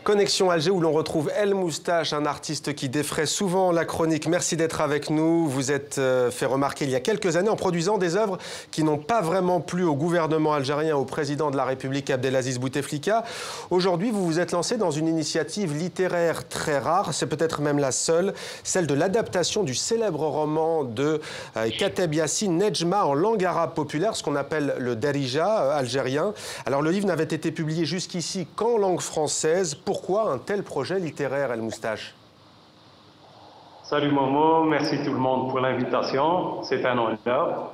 Connexion Alger où l'on retrouve El Moustache, un artiste qui défraie souvent la chronique. Merci d'être avec nous. Vous êtes fait remarquer il y a quelques années en produisant des œuvres qui n'ont pas vraiment plu au gouvernement algérien, au président de la République Abdelaziz Bouteflika. Aujourd'hui, vous vous êtes lancé dans une initiative littéraire très rare, c'est peut-être même la seule, celle de l'adaptation du célèbre roman de Kateb Yassine Nedjma en langue arabe populaire, ce qu'on appelle le Darija algérien. Alors le livre n'avait été publié jusqu'ici qu'en langue française. Pourquoi un tel projet littéraire, El Moustache? Salut Momo, merci tout le monde pour l'invitation, c'est un honneur.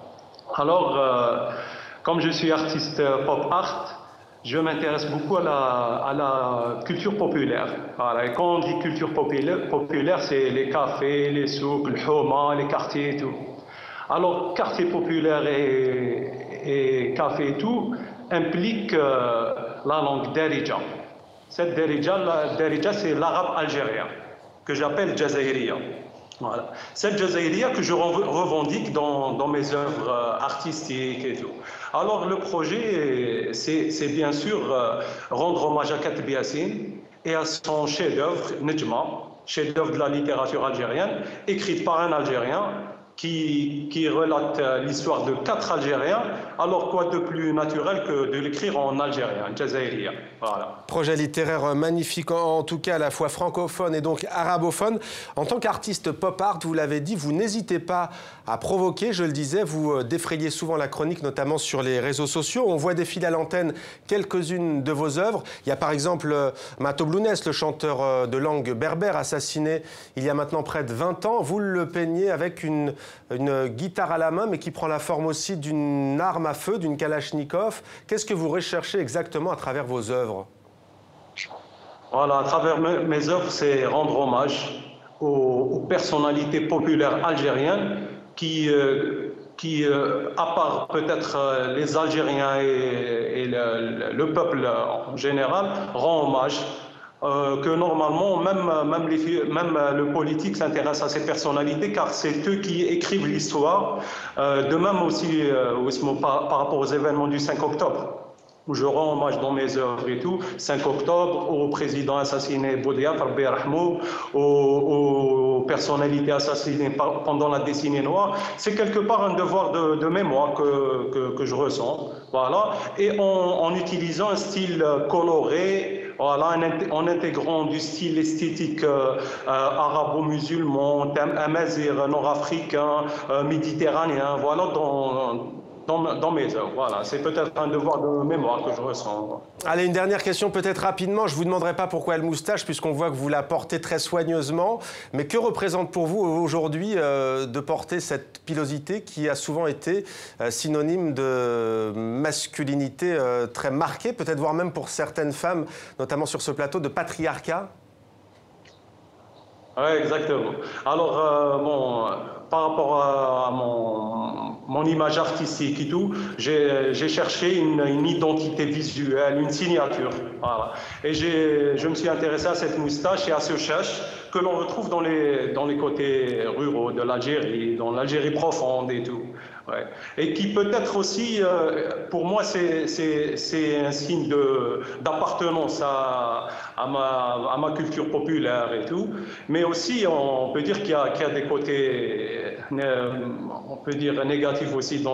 Alors, comme je suis artiste pop art, je m'intéresse beaucoup à la culture populaire. Voilà. Et quand on dit culture populaire, c'est les cafés, les souks, le houma, les quartiers et tout. Alors, quartier populaire et café et tout implique la langue Darija. Cette Darija, c'est l'arabe algérien, que j'appelle Jazairiya. Voilà. Cette Jazairiya que je revendique dans mes œuvres artistiques et tout. Alors le projet, c'est bien sûr rendre hommage à Kateb Yassine et à son chef-d'œuvre, Nedjma, chef-d'œuvre de la littérature algérienne, écrite par un Algérien, qui relate l'histoire de 4 Algériens. Alors quoi de plus naturel que de l'écrire en algérien, Jazairiya. Voilà. Projet littéraire magnifique, en tout cas à la fois francophone et donc arabophone. En tant qu'artiste pop art, vous l'avez dit, vous n'hésitez pas à provoquer, je le disais, vous défrayez souvent la chronique, notamment sur les réseaux sociaux. On voit défiler à l'antenne quelques-unes de vos œuvres. Il y a par exemple Mato Blounès, le chanteur de langue berbère, assassiné il y a maintenant près de 20 ans. Vous le peignez avec une guitare à la main, mais qui prend la forme aussi d'une arme à feu, d'une kalachnikov. Qu'est-ce que vous recherchez exactement à travers vos œuvres? Voilà, à travers mes œuvres, c'est rendre hommage aux personnalités populaires algériennes qui à part peut-être les Algériens et le peuple en général, rend hommage. Que normalement, même le politique s'intéresse à ces personnalités, car c'est eux qui écrivent l'histoire. De même aussi, par rapport aux événements du 5 octobre, où je rends hommage dans mes œuvres et tout, 5 octobre, au président assassiné Boudiaf, Rabbi Rahmou, aux personnalités assassinées pendant la décennie noire. C'est quelque part un devoir de mémoire que je ressens. Voilà. Et en utilisant un style coloré, voilà, en intégrant du style esthétique arabo-musulman, amazigh, nord-africain, méditerranéen, voilà, dans mes œuvres. Voilà, c'est peut-être un devoir de mémoire que je ressens. Allez, une dernière question, peut-être rapidement. Je ne vous demanderai pas pourquoi El Moustache, puisqu'on voit que vous la portez très soigneusement. Mais que représente pour vous aujourd'hui de porter cette pilosité qui a souvent été synonyme de masculinité très marquée, peut-être voire même pour certaines femmes, notamment sur ce plateau, de patriarcat? Oui, exactement. Alors, bon, par rapport à mon image artistique et tout, j'ai cherché une identité visuelle, une signature. Voilà. Et je me suis intéressé à cette moustache et à ce chèche que l'on retrouve dans les côtés ruraux de l'Algérie, dans l'Algérie profonde et tout. Ouais. Et qui peut-être aussi, pour moi, c'est un signe d'appartenance à ma culture populaire et tout. Mais aussi, on peut dire qu'il y a des côtés, on peut dire négatifs aussi,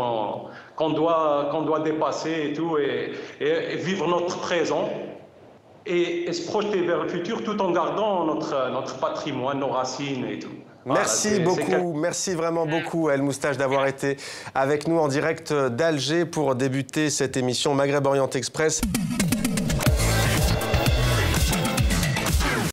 qu'on doit dépasser et tout, et vivre notre présent. Et se projeter vers le futur tout en gardant notre patrimoine, nos racines et tout. Merci beaucoup, merci vraiment beaucoup El Moustache d'avoir été avec nous en direct d'Alger pour débuter cette émission Maghreb Orient Express.